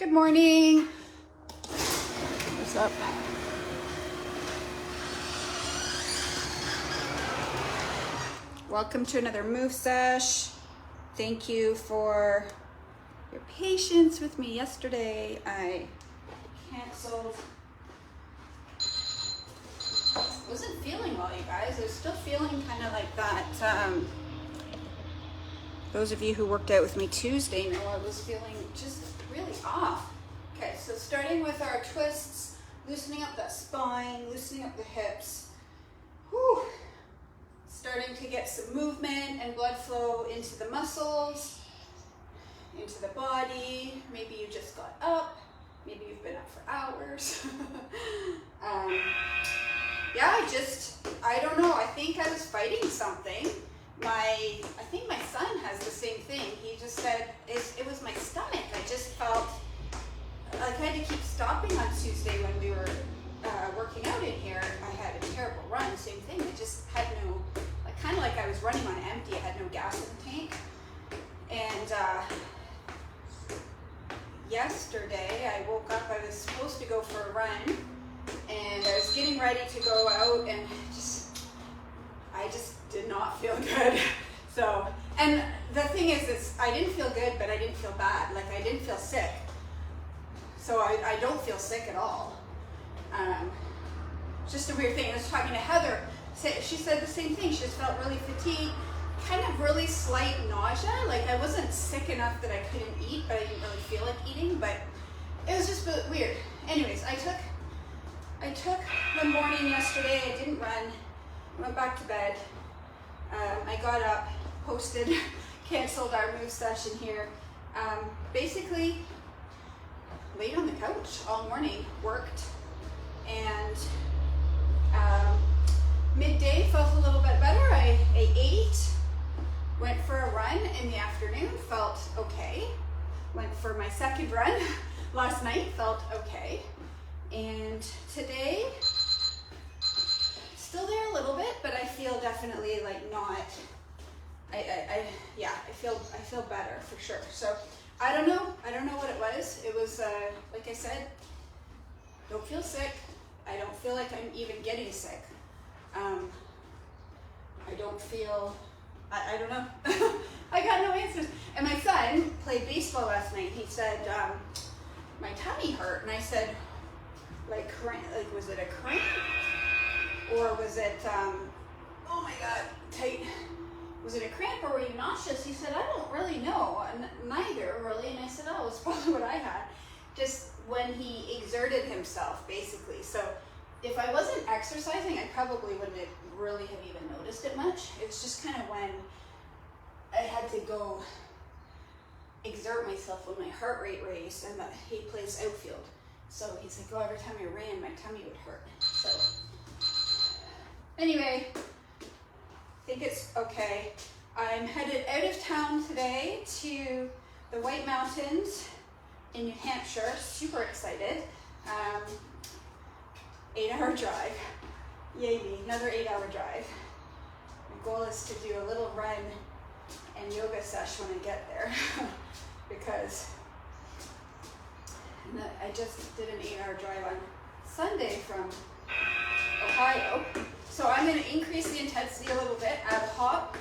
Good morning. What's up? Welcome to another move sesh. Thank you for your patience with me yesterday. I canceled. Wasn't feeling well, you guys. I was still feeling kind of like that. Those of you who worked out with me Tuesday know I was feeling just really off. Okay, so starting with our twists, loosening up that spine, loosening up the hips. Whew. Starting to get some movement and blood flow into the muscles, into the body. Maybe you just got up. Maybe you've been up for hours. I don't know. I think I was fighting something. I think my son has the same thing. He just said it was my stomach. I just felt like I had to keep stopping on Tuesday when we were working out in here. I had a terrible run. Same thing. I just had no, kind of like I was running on empty. I had no gas in the tank. And yesterday I woke up. I was supposed to go for a run, and I was getting ready to go out, and I just did not feel good. So, and the thing is I didn't feel good, but I didn't feel bad. Like, I didn't feel sick. So I don't feel sick at all. It's just a weird thing. I was talking to Heather. She said the same thing. She just felt really fatigued, kind of really slight nausea. Like, I wasn't sick enough that I couldn't eat, but I didn't really feel like eating. But it was just weird. Anyways, I took the morning yesterday. I didn't run. I went back to bed. I got up, posted, canceled our move session here. Basically, laid on the couch all morning, worked, and midday felt a little bit better. I ate, went for a run in the afternoon, felt okay. Went for my second run last night, felt okay. And today, still there a little bit, but I feel definitely like not, I feel better for sure. So I don't know what it was. It was, like I said, don't feel sick. I don't feel like I'm even getting sick. I don't feel, I don't know. I got no answers. And my son played baseball last night. He said, my tummy hurt. And I said, was it a cramp? Or was it, oh my God, tight. Was it a cramp or were you nauseous? He said, I don't really know, neither really. And I said, oh, it's probably what I had. Just when he exerted himself, basically. So if I wasn't exercising, I probably wouldn't really have even noticed it much. It was just kind of when I had to go exert myself when my heart rate raised, and he plays outfield. So he's like, oh, every time I ran, my tummy would hurt. So anyway, I think it's okay. I'm headed out of town today to the White Mountains in New Hampshire. Super excited. 8-hour drive. Yay me, another 8-hour drive. My goal is to do a little run and yoga sesh when I get there because I just did an 8-hour drive on Sunday from Ohio. So I'm going to increase the intensity a little bit, add a hop.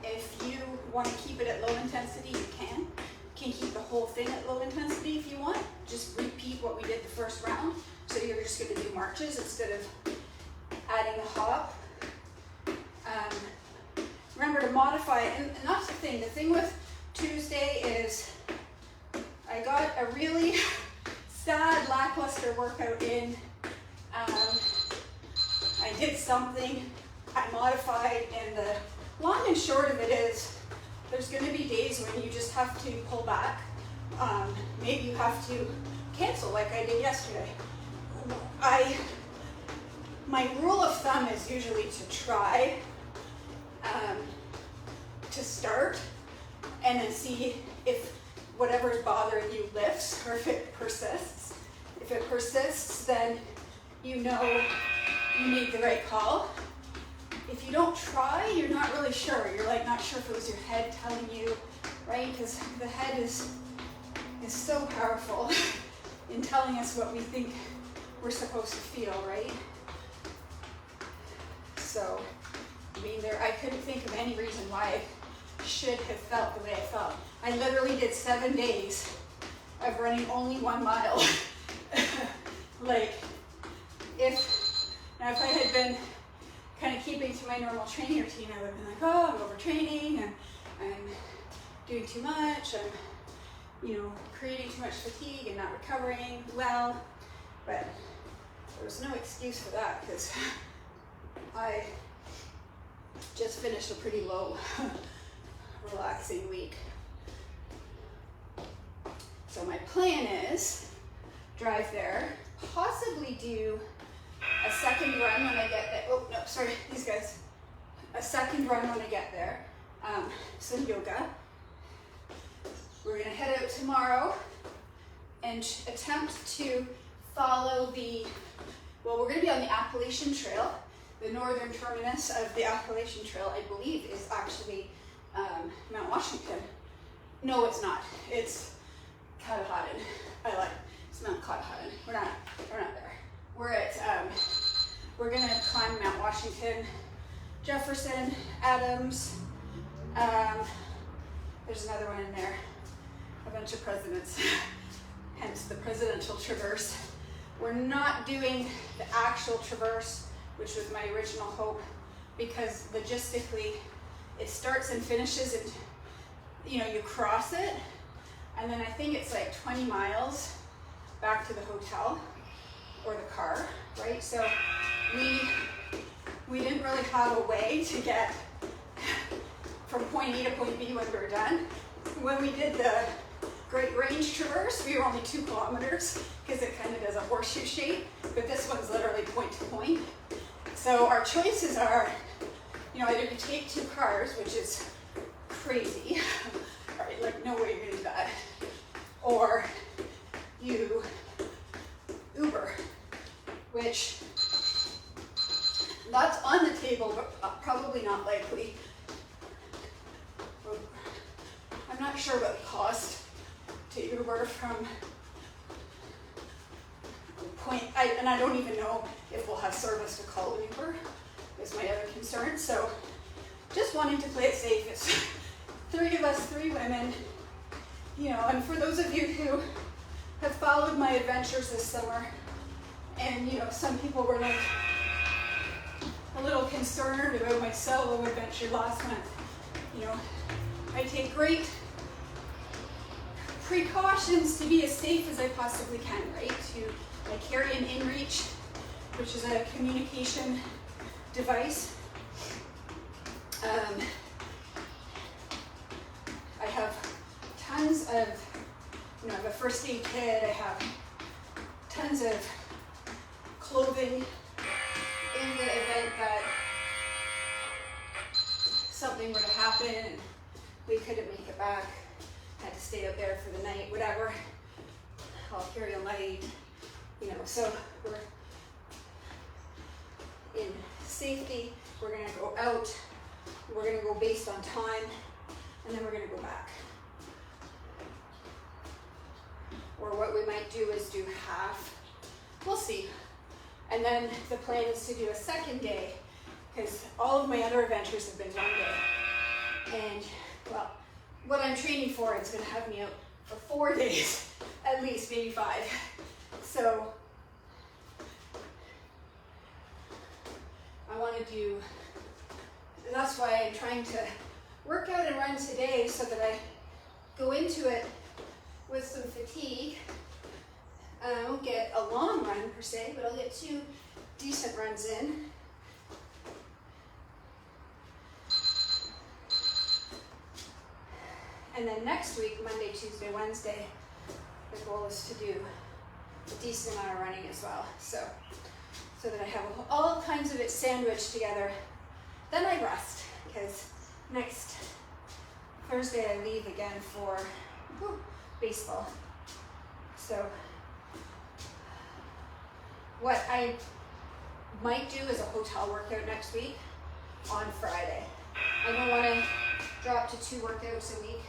If you want to keep it at low intensity, you can. You can keep the whole thing at low intensity if you want. Just repeat what we did the first round. So you're just going to do marches instead of adding a hop. Remember to modify it. And that's the thing. The thing with Tuesday is I got a really sad, lackluster workout in. I did something, I modified, and the long and short of it is there's going to be days when you just have to pull back. Maybe you have to cancel like I did yesterday. My rule of thumb is usually to try to start and then see if whatever's bothering you lifts or if it persists. If it persists, then you know you made the right call. If you don't try, you're not really sure. You're like not sure if it was your head telling you, right? Because the head is is so powerful in telling us what we think we're supposed to feel, right? So, I mean, I couldn't think of any reason why I should have felt the way I felt. I literally did 7 days of running only 1 mile. Like, if I had been kind of keeping to my normal training routine, I would have been like, oh, I'm overtraining, and I'm doing too much, I'm, creating too much fatigue and not recovering well. But there was no excuse for that, because I just finished a pretty low, relaxing week. So my plan is drive there, possibly do a second run when I get there. Oh, no, sorry, these guys. A second run when I get there. Some yoga. We're gonna head out tomorrow and attempt to follow we're gonna be on the Appalachian Trail. The northern terminus of the Appalachian Trail, I believe, is actually Mount Washington. No, it's not. It's Katahdin. It's Mount Katahdin. We're not there. We're gonna climb Mount Washington, Jefferson, Adams. There's another one in there. A bunch of presidents. Hence the presidential traverse. We're not doing the actual traverse, which was my original hope, because logistically, it starts and finishes, and you cross it, and then I think it's like 20 miles back to the hotel or the car, right? So we didn't really have a way to get from point A to point B when we were done. When we did the Great Range Traverse, we were only 2 kilometers, because it kind of does a horseshoe shape, but this one's literally point to point. So our choices are, either you take 2 cars, which is crazy, right? Like, no way you're gonna do that, or you Uber, which that's on the table, but probably not likely. I'm not sure what the cost to Uber from point, and I don't even know if we'll have service to call an Uber, is my other concern. So just wanting to play it safe. It's 3 of us, 3 women, and for those of you who have followed my adventures this summer, and some people were like a little concerned about my solo adventure last month. I take great precautions to be as safe as I possibly can, right? I carry an InReach, which is a communication device. I have tons of, I have a first aid kit, I have tons of clothing in the event that something were to happen and we couldn't make it back, had to stay out there for the night, whatever. I'll carry a light, so we're in safety. We're gonna go out, we're gonna go based on time, and then we're gonna go back. Or what we might do is do half. We'll see. And then the plan is to do a second day, because all of my other adventures have been 1 day. And, well, what I'm training for is going to have me out for 4 days, at least, maybe 5. So I want to do, that's why I'm trying to work out and run today, so that I go into it with some fatigue. I won't get a long run per se, but I'll get 2 decent runs in. And then next week, Monday, Tuesday, Wednesday, the goal is to do a decent amount of running as well. So that I have all kinds of it sandwiched together. Then I rest, because next Thursday I leave again for baseball. So what I might do is a hotel workout next week on Friday. I don't want to drop to 2 workouts a week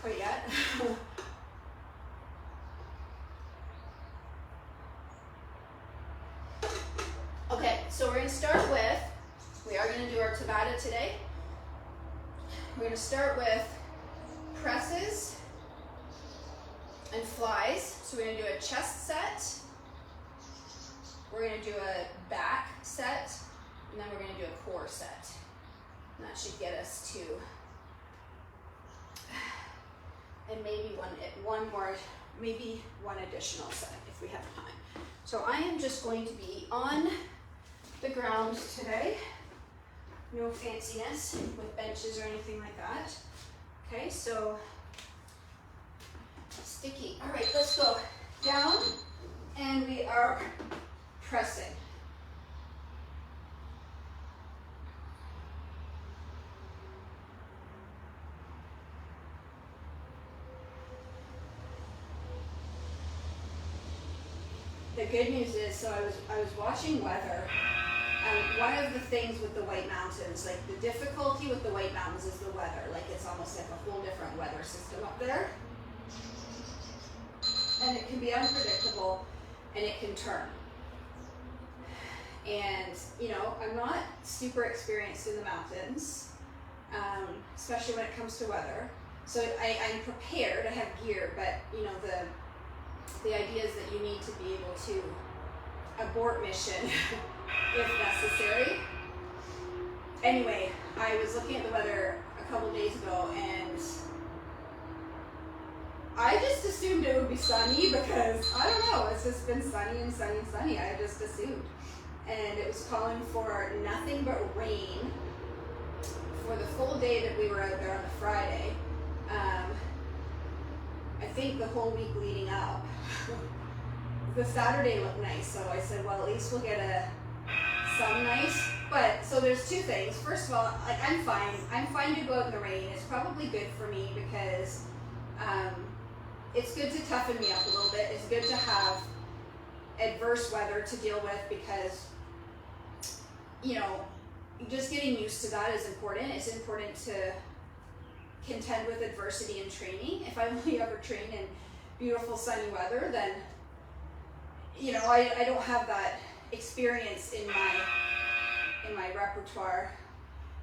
quite yet. So we're going to start with, we are going to do our tabata today. We're going to start with presses and flies. So we're going to do a chest set. We're going to do a back set. And then we're going to do a core set. And that should get us to, and maybe one more, maybe one additional set if we have time. So I am just going to be on the ground today. No fanciness with benches or anything like that. Okay, so sticky. All right, let's go down, and we are pressing. The good news is, so I was watching weather, and one of the things with the White Mountains, like the difficulty with the White Mountains is the weather. Like it's almost like a whole different weather system up there. And it can be unpredictable, and it can turn. And, you know, I'm not super experienced in the mountains, especially when it comes to weather. So I'm prepared, I have gear, but, you know, the idea is that you need to be able to abort mission if necessary. Anyway, I was looking at the weather a couple days ago, and I just assumed it would be sunny because, I don't know, it's just been sunny and sunny and sunny. I just assumed. And it was calling for nothing but rain for the full day that we were out there on the Friday. I think the whole week leading up. The Saturday looked nice, so I said, well, at least we'll get some nice. But, so there's two things. First of all, like I'm fine to go out in the rain. It's probably good for me because it's good to toughen me up a little bit. It's good to have adverse weather to deal with because, you know, just getting used to that is important. It's important to contend with adversity in training. If I've only ever trained in beautiful sunny weather, then, you know, I don't have that experience in my repertoire.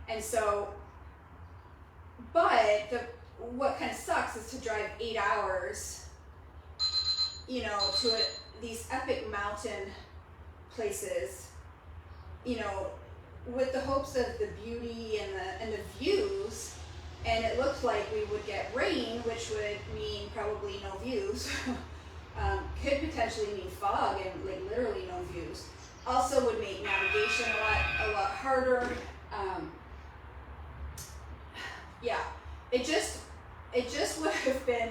And so, but what kind of sucks is to drive 8 hours, you know, to these epic mountain places, you know, with the hopes of the beauty and the views. And it looked like we would get rain, which would mean probably no views. Could potentially mean fog and like literally no views. Also would make navigation a lot harder. Yeah, it just would have been.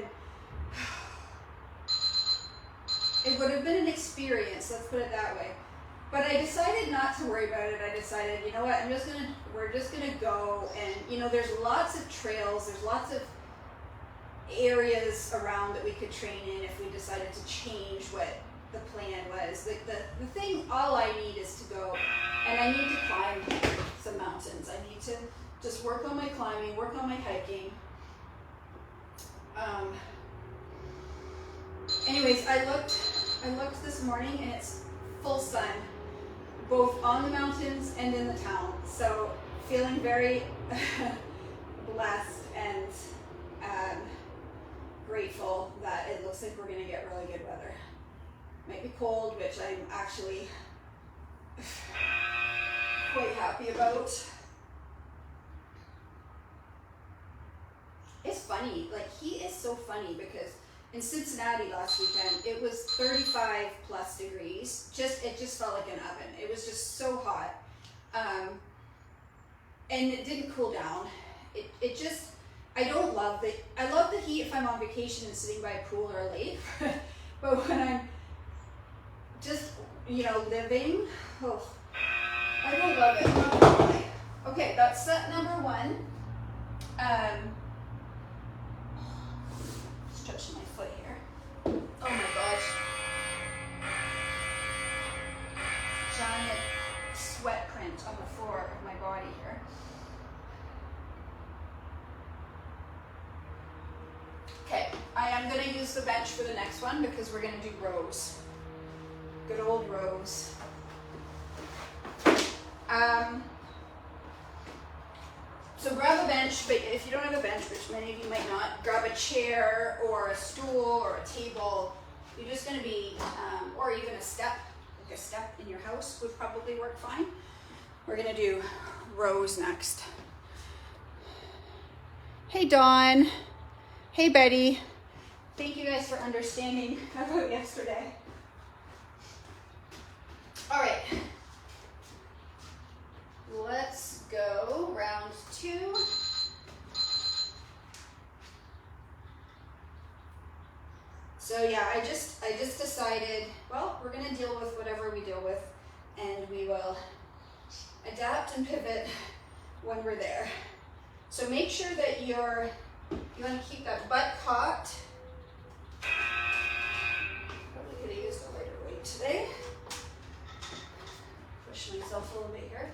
It would have been an experience. Let's put it that way. But I decided not to worry about it. I decided, you know what, we're just gonna go, and you know, there's lots of trails, there's lots of areas around that we could train in if we decided to change what the plan was. The thing, all I need is to go, and I need to climb some mountains. I need to just work on my climbing, work on my hiking. Anyways, I looked this morning, and it's full sun, both on the mountains and in the town. So feeling very blessed and grateful that it looks like we're gonna get really good weather. Might be cold, which I'm actually quite happy about. It's funny, like he is so funny because in Cincinnati last weekend, it was 35 plus degrees. It just felt like an oven. It was just so hot. And it didn't cool down. It just, I love the heat if I'm on vacation and sitting by a pool or a lake. But when I'm just, you know, living, I don't love it. Not gonna lie. Okay, that's set number one. Just touching my foot here. Oh my gosh. Giant sweat print on the floor of my body here. Okay, I am going to use the bench for the next one because we're going to do rows. Good old rows. Okay. So grab a bench, but if you don't have a bench, which many of you might not, grab a chair or a stool or a table. You're just going to be, or even a step, like a step in your house would probably work fine. We're going to do rows next. Hey Dawn. Hey Betty. Thank you guys for understanding about yesterday. All right. Let's go round 2. So yeah, I just decided, well, we're going to deal with whatever we deal with, and we will adapt and pivot when we're there. So make sure that you want to keep that butt caught. Probably could have used a lighter weight today. Push myself a little bit here.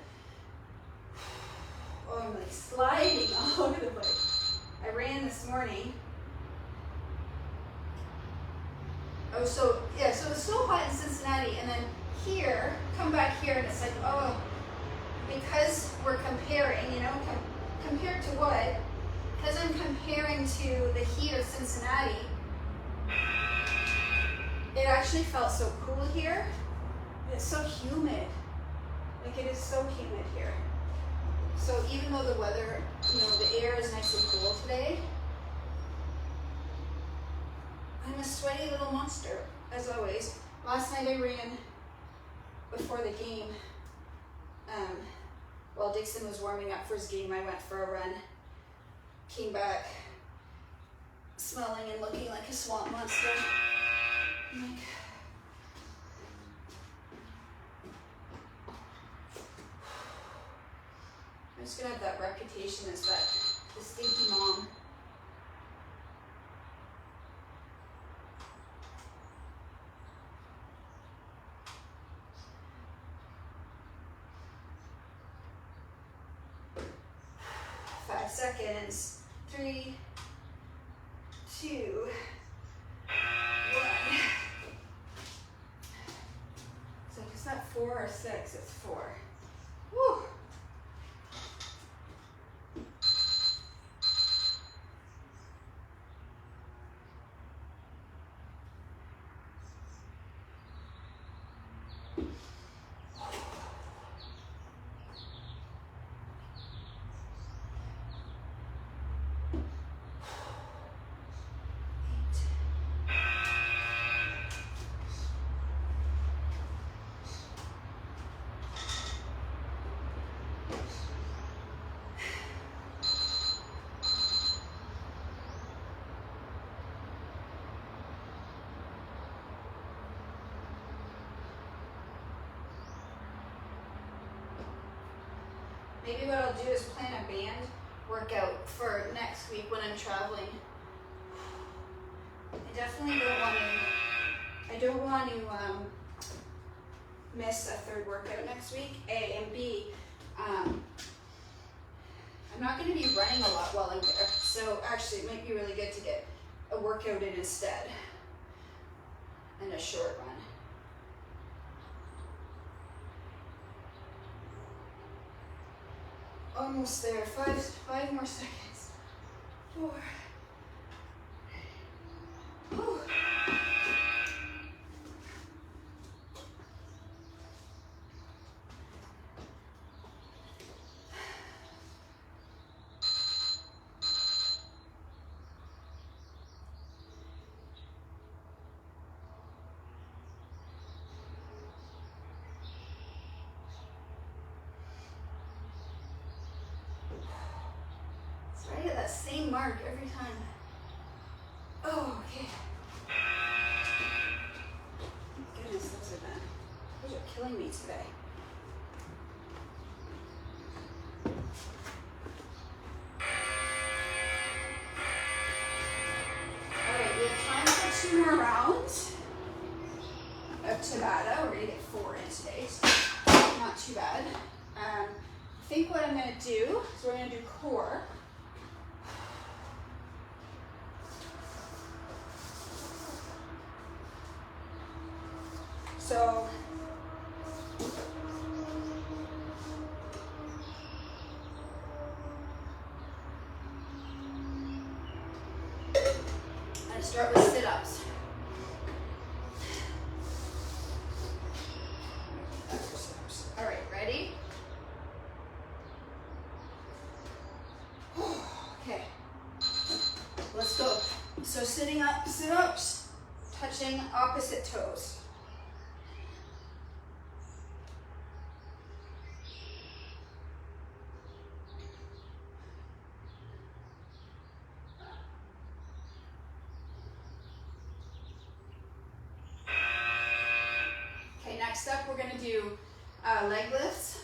Oh, I'm like sliding all over the place. I ran this morning. Oh, so yeah, so it's so hot in Cincinnati, and then here, come back here, and it's like, oh, because we're comparing, compared to what? Because I'm comparing to the heat of Cincinnati, it actually felt so cool here. It's so humid. Like, it is so humid here. So even though the weather, the air is nice and cool today, I'm a sweaty little monster, as always. Last night I ran before the game. While Dixon was warming up for his game, I went for a run. Came back smelling and looking like a swamp monster. I'm just gonna have that reputation as the stinky mom. Seconds. 3, 2, 1. So is that 4 or 6? It's 4. Woo. Maybe what I'll do is plan a band workout for next week when I'm traveling. I definitely don't want to miss a third workout next week, A, and B, I'm not going to be running a lot while I'm there, so actually it might be really good to get a workout in instead, and a short run. Almost there. 5 more seconds. 4. Whew. Right at that same mark every time. Oh, okay. Goodness, those are done. Those are killing me today. Alright, we have time for 2 more rounds of tabata. We're going to get 4 in today, so not too bad. I think what I'm going to do is we're going to do core. So gonna start with sit-ups. All right, ready? Okay, let's go. So sitting up, sit-ups, touching opposite toes. Okay, next up we're gonna do leg lifts.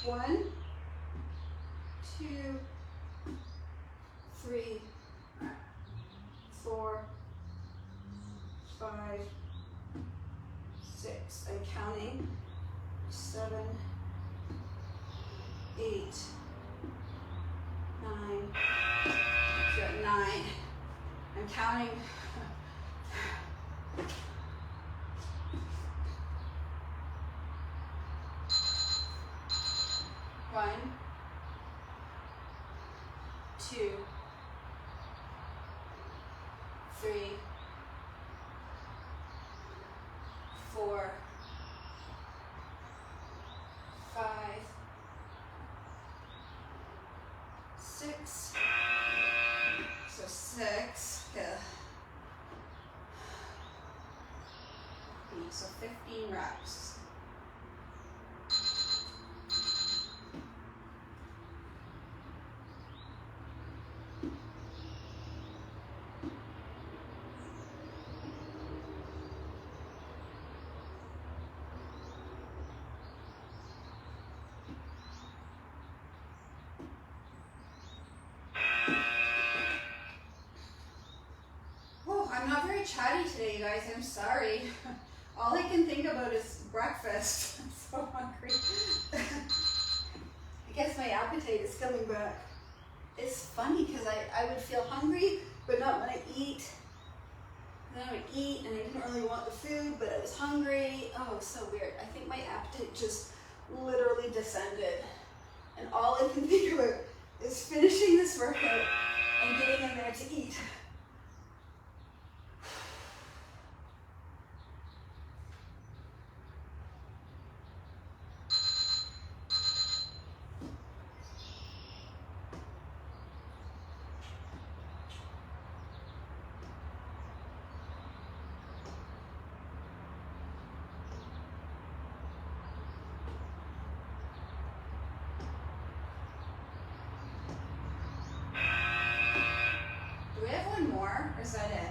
1, 2, 3, 4, 5, 6. I'm counting. 7, 8, 9. So at 9. I'm counting. 1, 2, 3, 4, 5, 6. So 6. Yeah. So 15 reps. I'm not very chatty today, you guys. I'm sorry. All I can think about is breakfast. I'm so hungry. I guess my appetite is coming back. It's funny because I would feel hungry, but not when I eat. And then I would eat and I didn't really want the food, but I was hungry. Oh, it was so weird. I think my appetite just literally descended. And all I can think about is finishing this workout and getting in there to eat. Or is that it?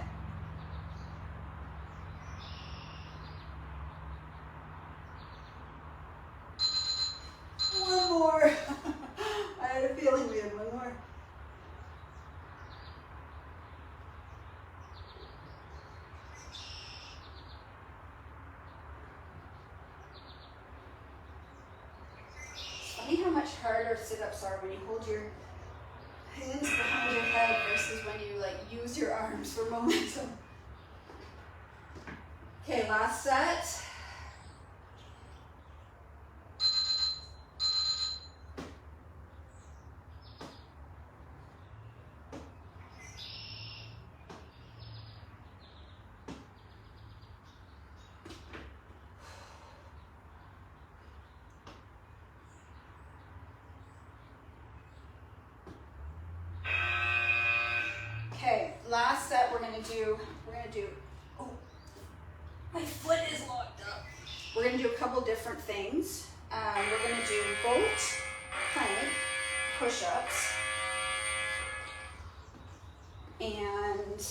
One more. I had a feeling we had one more. It's funny how much harder sit-ups are when you hold your hands behind your head versus when you like use your arms for momentum. Okay, last set. Okay, last set we're gonna do, oh, my foot is locked up. We're gonna do a couple different things. We're gonna do boat, plank, push-ups, and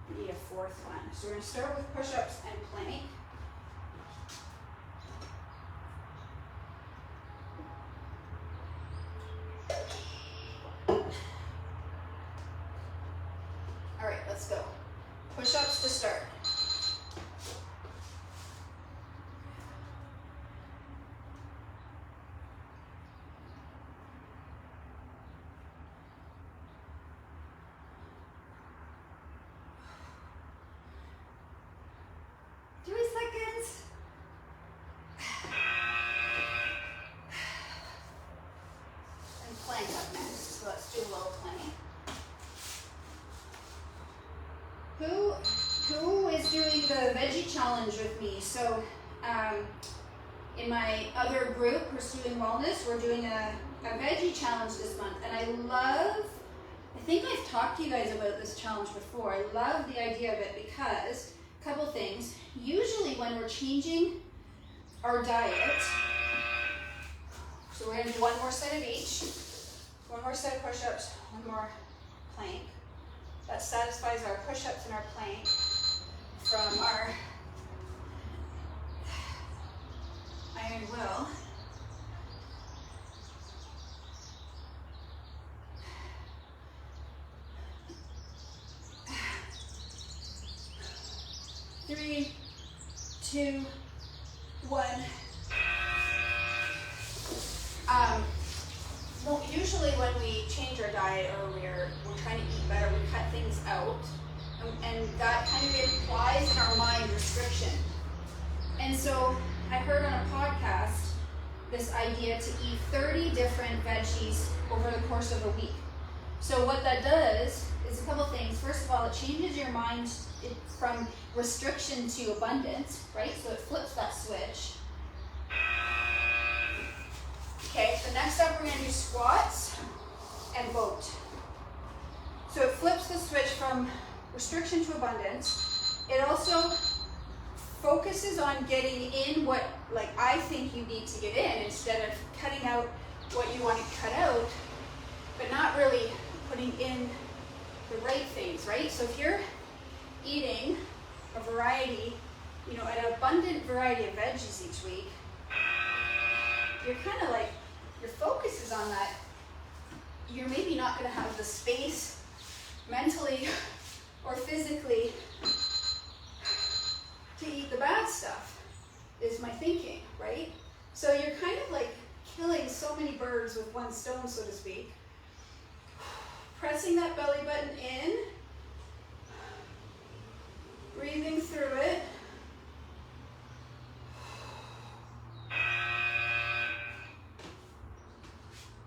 we need a fourth one. So we're gonna start with push-ups and plank. All right, let's go. Push-ups to start. Do we a veggie challenge with me. So in my other group, Pursuing Wellness, we're doing a veggie challenge this month. And I think I've talked to you guys about this challenge before. I love the idea of it because, a couple things. Usually when we're changing our diet, so we're gonna do one more set of each, one more set of push-ups, one more plank. That satisfies our push-ups and our plank from our iron will. Three, two, one. Well, usually when we change our diet or we're trying to eat better, we cut things out, and that kind of implies in our mind restriction. And so I heard on a podcast this idea to eat 30 different veggies over the course of a week. So what that does is a couple things. First of all, it changes your mind from restriction to abundance, right? So it flips that switch. Okay, so next up we're going to do squats and boat. So it flips the switch from restriction to abundance. It also focuses on getting in what, like, I think you need to get in, instead of cutting out what you want to cut out, but not really putting in the right things, right? So if you're eating a variety, an abundant variety of veggies each week, you're kind of like, your focus is on that. You're maybe not going to have the space mentally or physically to eat the bad stuff, is my thinking, right? So you're kind of like killing so many birds with one stone, so to speak. Pressing that belly button in, breathing through it.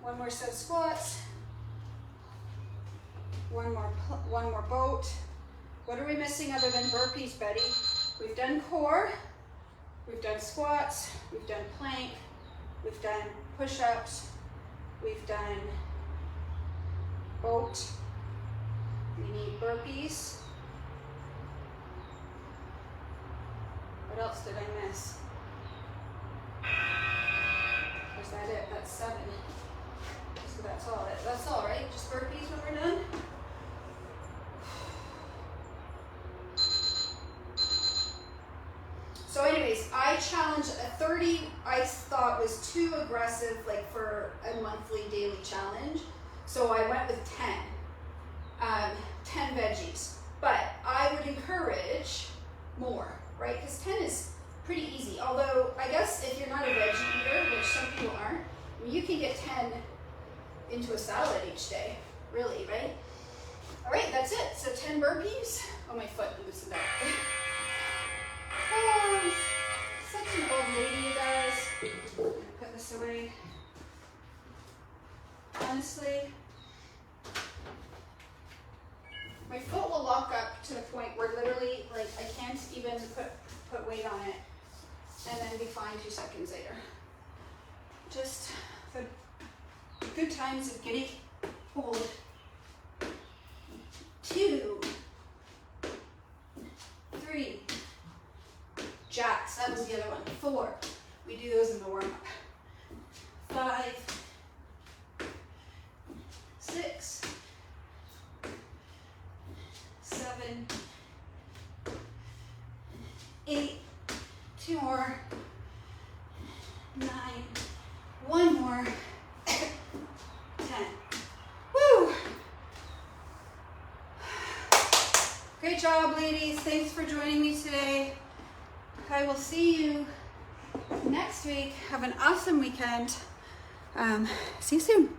One more set of squats. One more boat. What are we missing other than burpees, Betty? We've done core, we've done squats, we've done plank, we've done push-ups, we've done boat. We need burpees. What else did I miss? Is that it? That's 7. So that's all it. That's all, right? Just burpees when we're done. So anyways, I challenged a 30, I thought was too aggressive, like for a monthly daily challenge. So I went with 10 veggies. But I would encourage more, right? Because 10 is pretty easy. Although I guess if you're not a veggie eater, which some people aren't, I mean, you can get 10 into a salad each day, really, right? All right, that's it. So 10 burpees. Oh, my foot loosened up. Oh, such an old lady, you guys. I'm gonna put this away. Honestly, my foot will lock up to the point where literally, like, I can't even put weight on it and then be fine 2 seconds later. Just the good times of getting old. 2, 3. Jacks, that was the other one. 4. We do those in the warm-up. 5. 6. 7. 8. 2 more. 9. 1 more. 10. Woo! Great job, ladies. Thanks for joining me today. I will see you next week. Have an awesome weekend. See you soon.